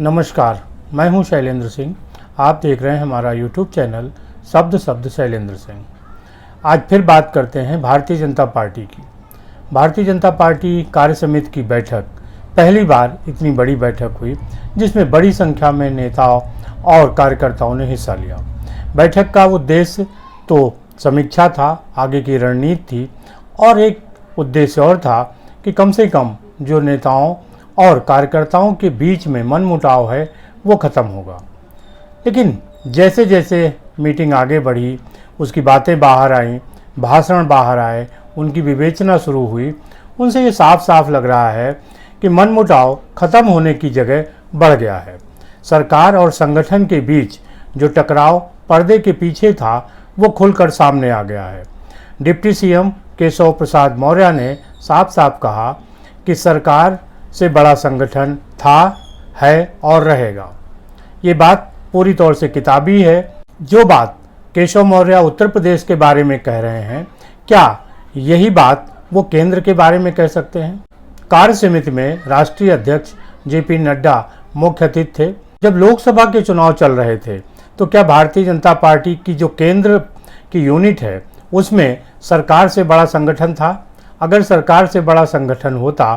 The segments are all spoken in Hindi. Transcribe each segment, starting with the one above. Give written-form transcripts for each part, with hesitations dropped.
नमस्कार, मैं हूं शैलेंद्र सिंह। आप देख रहे हैं हमारा यूट्यूब चैनल शब्द शैलेंद्र सिंह। आज फिर बात करते हैं भारतीय जनता पार्टी की। भारतीय जनता पार्टी कार्य समिति की बैठक, पहली बार इतनी बड़ी बैठक हुई जिसमें बड़ी संख्या में नेताओं और कार्यकर्ताओं ने हिस्सा लिया। बैठक का उद्देश्य तो समीक्षा था, आगे की रणनीति थी और एक उद्देश्य और था कि कम से कम जो नेताओं और कार्यकर्ताओं के बीच में मनमुटाव है वो ख़त्म होगा। लेकिन जैसे जैसे मीटिंग आगे बढ़ी, उसकी बातें बाहर आईं, भाषण बाहर आए, उनकी विवेचना शुरू हुई, उनसे ये साफ साफ लग रहा है कि मनमुटाव ख़त्म होने की जगह बढ़ गया है। सरकार और संगठन के बीच जो टकराव पर्दे के पीछे था वो खुलकर सामने आ गया है। डिप्टी सीएम केशव प्रसाद मौर्य ने साफ साफ कहा कि सरकार से बड़ा संगठन था, है और रहेगा। ये बात पूरी तौर से किताबी है। जो बात केशव मौर्य उत्तर प्रदेश के बारे में कह रहे हैं, क्या यही बात वो केंद्र के बारे में कह सकते हैं? कार्य समिति में राष्ट्रीय अध्यक्ष जेपी नड्डा मुख्य अतिथि थे। जब लोकसभा के चुनाव चल रहे थे तो क्या भारतीय जनता पार्टी की जो केंद्र की यूनिट है उसमें सरकार से बड़ा संगठन था? अगर सरकार से बड़ा संगठन होता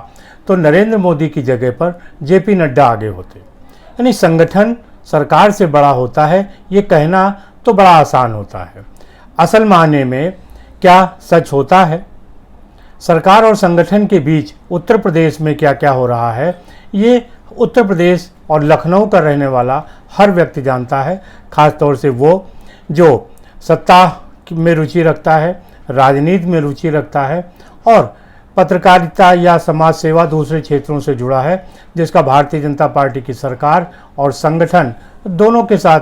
तो नरेंद्र मोदी की जगह पर जेपी नड्डा आगे होते। यानी संगठन सरकार से बड़ा होता है, ये कहना तो बड़ा आसान होता है। असल मायने में क्या सच होता है? सरकार और संगठन के बीच उत्तर प्रदेश में क्या क्या हो रहा है, ये उत्तर प्रदेश और लखनऊ का रहने वाला हर व्यक्ति जानता है। खासतौर से वो जो सत्ता में रुचि रखता है, राजनीति में रुचि रखता है और पत्रकारिता या समाज सेवा दूसरे क्षेत्रों से जुड़ा है, जिसका भारतीय जनता पार्टी की सरकार और संगठन दोनों के साथ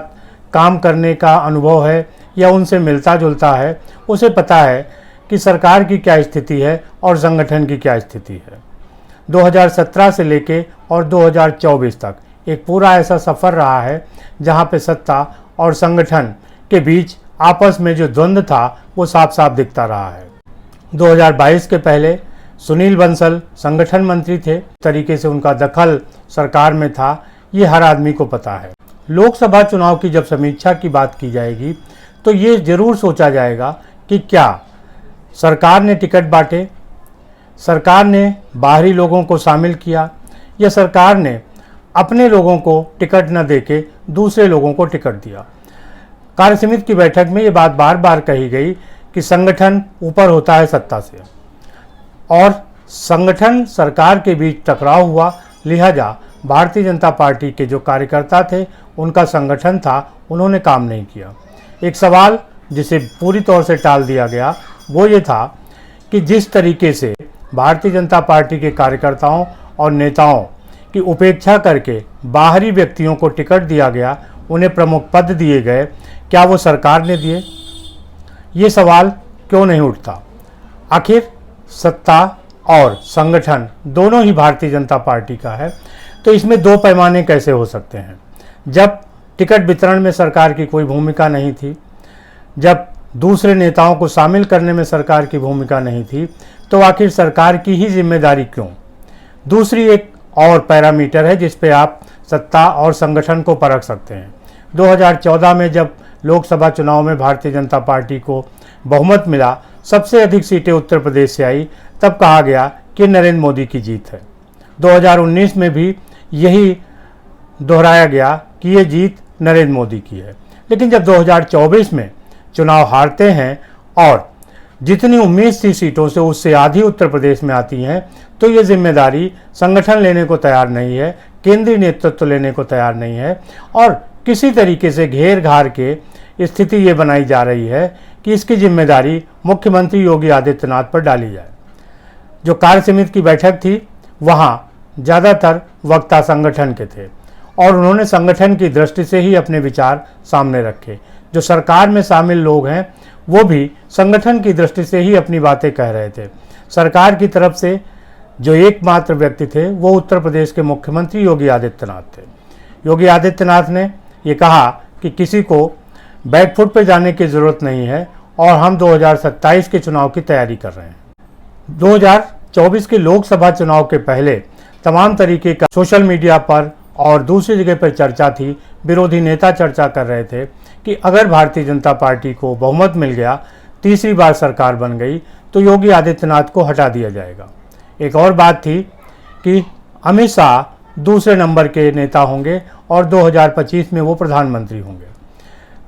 काम करने का अनुभव है या उनसे मिलता जुलता है। उसे पता है कि सरकार की क्या स्थिति है और संगठन की क्या स्थिति है। 2017 से लेके और 2024 तक एक पूरा ऐसा सफ़र रहा है जहां पे सत्ता और संगठन के बीच आपस में जो द्वंद्व था वो साफ साफ दिखता रहा है। 2022 के पहले सुनील बंसल संगठन मंत्री थे, तरीके से उनका दखल सरकार में था, ये हर आदमी को पता है। लोकसभा चुनाव की जब समीक्षा की बात की जाएगी तो ये जरूर सोचा जाएगा कि क्या सरकार ने टिकट बांटे, सरकार ने बाहरी लोगों को शामिल किया या सरकार ने अपने लोगों को टिकट न देके दूसरे लोगों को टिकट दिया। कार्य समिति की बैठक में ये बात बार बार कही गई कि संगठन ऊपर होता है सत्ता से और संगठन सरकार के बीच टकराव हुआ, लिहाजा भारतीय जनता पार्टी के जो कार्यकर्ता थे उनका संगठन था, उन्होंने काम नहीं किया। एक सवाल जिसे पूरी तौर से टाल दिया गया वो ये था कि जिस तरीके से भारतीय जनता पार्टी के कार्यकर्ताओं और नेताओं की उपेक्षा करके बाहरी व्यक्तियों को टिकट दिया गया, उन्हें प्रमुख पद दिए गए, क्या वो सरकार ने दिए? ये सवाल क्यों नहीं उठता? आखिर सत्ता और संगठन दोनों ही भारतीय जनता पार्टी का है, तो इसमें दो पैमाने कैसे हो सकते हैं? जब टिकट वितरण में सरकार की कोई भूमिका नहीं थी, जब दूसरे नेताओं को शामिल करने में सरकार की भूमिका नहीं थी, तो आखिर सरकार की ही जिम्मेदारी क्यों? दूसरी एक और पैरामीटर है जिस पे आप सत्ता और संगठन को परख सकते हैं। 2014 में जब लोकसभा चुनाव में भारतीय जनता पार्टी को बहुमत मिला, सबसे अधिक सीटें उत्तर प्रदेश से आई, तब कहा गया कि नरेंद्र मोदी की जीत है। 2019 में भी यही दोहराया गया कि ये जीत नरेंद्र मोदी की है। लेकिन जब 2024 में चुनाव हारते हैं और जितनी उम्मीद थी सीटों से उससे आधी उत्तर प्रदेश में आती हैं, तो ये जिम्मेदारी संगठन लेने को तैयार नहीं है, केंद्रीय नेतृत्व लेने को तैयार नहीं है और किसी तरीके से घेर घार के स्थिति ये बनाई जा रही है कि इसकी जिम्मेदारी मुख्यमंत्री योगी आदित्यनाथ पर डाली जाए। जो कार्य समिति की बैठक थी वहाँ ज़्यादातर वक्ता संगठन के थे और उन्होंने संगठन की दृष्टि से ही अपने विचार सामने रखे। जो सरकार में शामिल लोग हैं वो भी संगठन की दृष्टि से ही अपनी बातें कह रहे थे। सरकार की तरफ से जो एकमात्र व्यक्ति थे वो उत्तर प्रदेश के मुख्यमंत्री योगी आदित्यनाथ थे। योगी आदित्यनाथ ने ये कहा कि किसी को बैकफुट पे जाने की ज़रूरत नहीं है और हम 2027 के चुनाव की तैयारी कर रहे हैं। 2024 के लोकसभा चुनाव के पहले तमाम तरीके का सोशल मीडिया पर और दूसरी जगह पर चर्चा थी, विरोधी नेता चर्चा कर रहे थे कि अगर भारतीय जनता पार्टी को बहुमत मिल गया, तीसरी बार सरकार बन गई, तो योगी आदित्यनाथ को हटा दिया जाएगा। एक और बात थी कि अमित शाह दूसरे नंबर के नेता होंगे और 2025 में वो प्रधानमंत्री होंगे।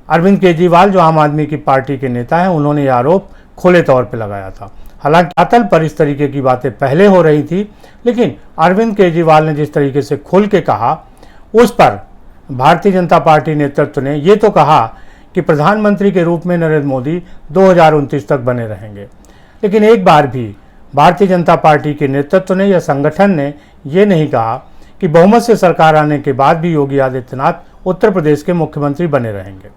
अरविंद केजरीवाल जो आम आदमी की पार्टी के नेता हैं, उन्होंने ये आरोप खुले तौर पे लगाया था। हालांकि अतल पर इस तरीके की बातें पहले हो रही थी, लेकिन अरविंद केजरीवाल ने जिस तरीके से खुल के कहा, उस पर भारतीय जनता पार्टी नेतृत्व ने ये तो कहा कि प्रधानमंत्री के रूप में नरेंद्र मोदी 2029 तक बने रहेंगे, लेकिन एक बार भी भारतीय जनता पार्टी के नेतृत्व ने या संगठन ने ये नहीं कहा कि बहुमत से सरकार आने के बाद भी योगी आदित्यनाथ उत्तर प्रदेश के मुख्यमंत्री बने रहेंगे।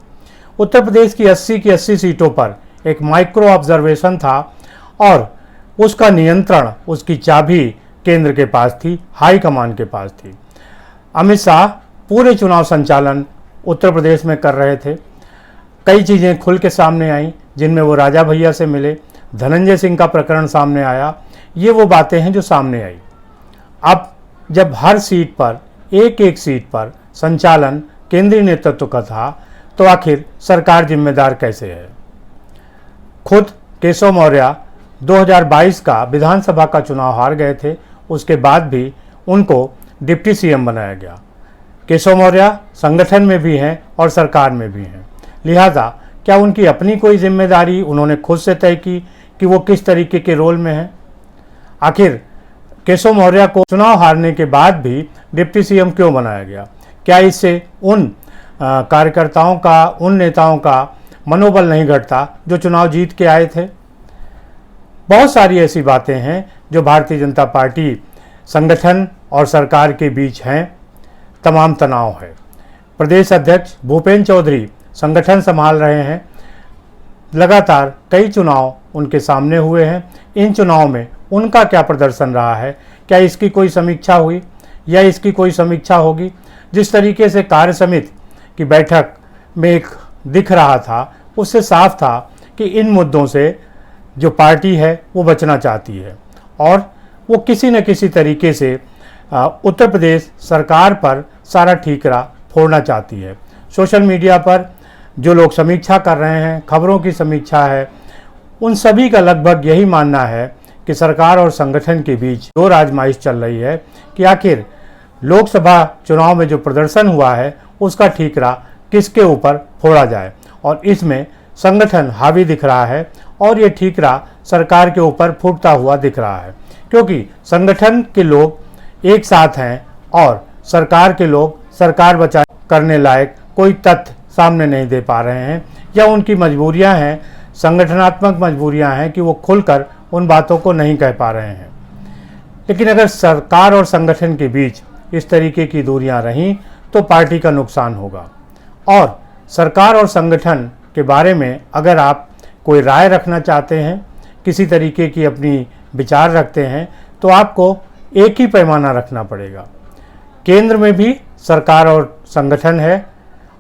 उत्तर प्रदेश की 80 की 80 सीटों पर एक माइक्रो ऑब्जर्वेशन था और उसका नियंत्रण, उसकी चाबी केंद्र के पास थी, हाईकमान के पास थी। अमित शाह पूरे चुनाव संचालन उत्तर प्रदेश में कर रहे थे। कई चीज़ें खुल के सामने आई, जिनमें वो राजा भैया से मिले, धनंजय सिंह का प्रकरण सामने आया। ये वो बातें हैं जो सामने आई। अब जब हर सीट पर, एक एक सीट पर संचालन केंद्रीय नेतृत्व का था, तो आखिर सरकार जिम्मेदार कैसे है? खुद केशव मौर्य 2022 का विधानसभा का चुनाव हार गए थे, उसके बाद भी उनको डिप्टी सीएम बनाया गया। केशव मौर्य संगठन में भी हैं और सरकार में भी हैं, लिहाजा क्या उनकी अपनी कोई जिम्मेदारी उन्होंने खुद से तय की कि वो किस तरीके के रोल में हैं? आखिर केशव मौर्य को चुनाव हारने के बाद भी डिप्टी सीएम क्यों बनाया गया? क्या इससे उन कार्यकर्ताओं का, उन नेताओं का मनोबल नहीं घटता जो चुनाव जीत के आए थे? बहुत सारी ऐसी बातें हैं जो भारतीय जनता पार्टी संगठन और सरकार के बीच हैं। तमाम तनाव है। प्रदेश अध्यक्ष भूपेंद्र चौधरी संगठन संभाल रहे हैं। लगातार कई चुनाव उनके सामने हुए हैं। इन चुनाव में उनका क्या प्रदर्शन रहा है? क्या इसकी कोई समीक्षा हुई या इसकी कोई समीक्षा होगी? जिस तरीके से कार्य समिति की बैठक में एक दिख रहा था, उससे साफ था कि इन मुद्दों से जो पार्टी है वो बचना चाहती है और वो किसी न किसी तरीके से उत्तर प्रदेश सरकार पर सारा ठीकरा फोड़ना चाहती है। सोशल मीडिया पर जो लोग समीक्षा कर रहे हैं, खबरों की समीक्षा है, उन सभी का लगभग यही मानना है कि सरकार और संगठन के बीच दो आजमाइश चल रही है कि आखिर लोकसभा चुनाव में जो प्रदर्शन हुआ है उसका ठीकरा किसके ऊपर फोड़ा जाए, और इसमें संगठन हावी दिख रहा है और ये ठीकरा सरकार के ऊपर फूटता हुआ दिख रहा है, क्योंकि संगठन के लोग एक साथ हैं और सरकार के लोग सरकार बचा करने लायक कोई तथ्य सामने नहीं दे पा रहे हैं, या उनकी मजबूरियां हैं, संगठनात्मक मजबूरियां हैं कि वो खुलकर उन बातों को नहीं कह पा रहे हैं। लेकिन अगर सरकार और संगठन के बीच इस तरीके की दूरियां रहीं तो पार्टी का नुकसान होगा। और सरकार और संगठन के बारे में अगर आप कोई राय रखना चाहते हैं, किसी तरीके की अपनी विचार रखते हैं, तो आपको एक ही पैमाना रखना पड़ेगा। केंद्र में भी सरकार और संगठन है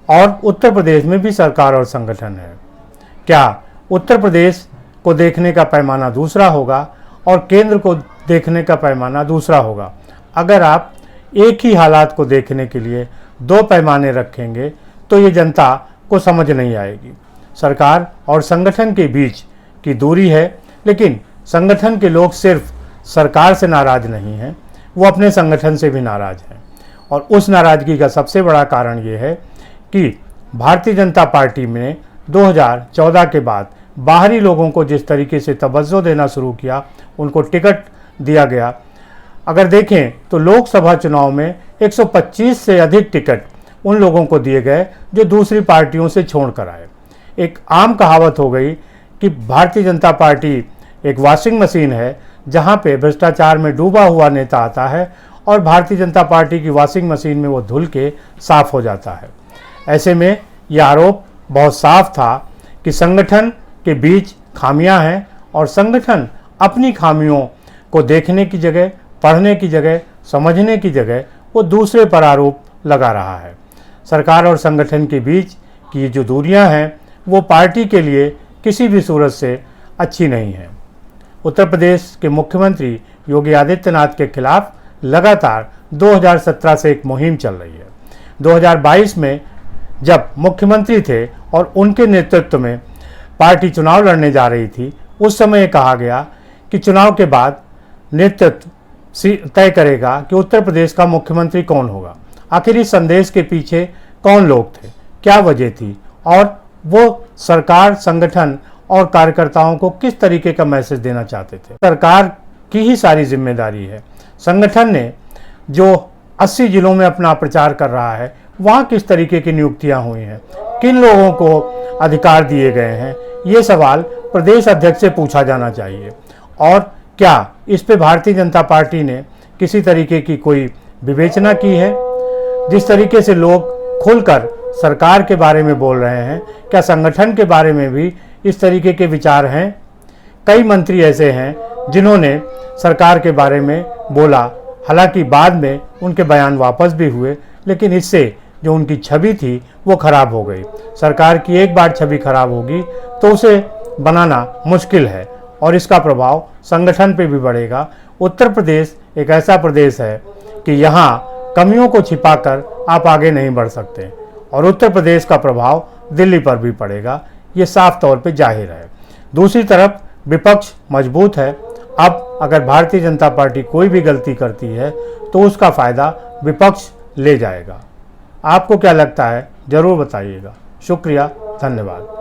और उत्तर प्रदेश में भी सरकार और संगठन है। क्या उत्तर प्रदेश को देखने का पैमाना दूसरा होगा और केंद्र को देखने का पैमाना दूसरा होगा? अगर आप एक ही हालात को देखने के लिए दो पैमाने रखेंगे तो ये जनता को समझ नहीं आएगी। सरकार और संगठन के बीच की दूरी है, लेकिन संगठन के लोग सिर्फ सरकार से नाराज नहीं हैं, वो अपने संगठन से भी नाराज हैं। और उस नाराज़गी का सबसे बड़ा कारण ये है कि भारतीय जनता पार्टी में 2014 के बाद बाहरी लोगों को जिस तरीके से तवज्जो देना शुरू किया, उनको टिकट दिया गया। अगर देखें तो लोकसभा चुनाव में 125 से अधिक टिकट उन लोगों को दिए गए जो दूसरी पार्टियों से छोड़ कर आए। एक आम कहावत हो गई कि भारतीय जनता पार्टी एक वॉशिंग मशीन है जहां पे भ्रष्टाचार में डूबा हुआ नेता आता है और भारतीय जनता पार्टी की वॉशिंग मशीन में वो धुल के साफ हो जाता है। ऐसे में यह आरोप बहुत साफ था कि संगठन के बीच खामियां हैं और संगठन अपनी खामियों को देखने की जगह, पढ़ने की जगह, समझने की जगह वो दूसरे पर आरोप लगा रहा है। सरकार और संगठन के बीच की जो दूरियां हैं वो पार्टी के लिए किसी भी सूरत से अच्छी नहीं है। उत्तर प्रदेश के मुख्यमंत्री योगी आदित्यनाथ के खिलाफ लगातार 2017 से एक मुहिम चल रही है। 2022 में जब मुख्यमंत्री थे और उनके नेतृत्व में पार्टी चुनाव लड़ने जा रही थी, उस समय कहा गया कि चुनाव के बाद नेतृत्व तय करेगा कि उत्तर प्रदेश का मुख्यमंत्री कौन होगा। आखिर इस संदेश के पीछे कौन लोग थे, क्या वजह थी और वो सरकार, संगठन और कार्यकर्ताओं को किस तरीके का मैसेज देना चाहते थे। सरकार की ही सारी जिम्मेदारी है। संगठन ने जो 80 जिलों में अपना प्रचार कर रहा है, वहाँ किस तरीके की नियुक्तियाँ हुई हैं, किन लोगों को अधिकार दिए गए हैं, ये सवाल प्रदेश अध्यक्ष से पूछा जाना चाहिए। और क्या इस पे भारतीय जनता पार्टी ने किसी तरीके की कोई विवेचना की है? जिस तरीके से लोग खुलकर सरकार के बारे में बोल रहे हैं, क्या संगठन के बारे में भी इस तरीके के विचार हैं? कई मंत्री ऐसे हैं जिन्होंने सरकार के बारे में बोला, हालांकि बाद में उनके बयान वापस भी हुए, लेकिन इससे जो उनकी छवि थी वो खराब हो गई। सरकार की एक बार छवि खराब होगी तो उसे बनाना मुश्किल है और इसका प्रभाव संगठन पे भी बढ़ेगा। उत्तर प्रदेश एक ऐसा प्रदेश है कि यहाँ कमियों को छिपाकर आप आगे नहीं बढ़ सकते और उत्तर प्रदेश का प्रभाव दिल्ली पर भी पड़ेगा, ये साफ तौर पे जाहिर है। दूसरी तरफ विपक्ष मजबूत है। अब अगर भारतीय जनता पार्टी कोई भी गलती करती है तो उसका फ़ायदा विपक्ष ले जाएगा। आपको क्या लगता है, ज़रूर बताइएगा। शुक्रिया, धन्यवाद।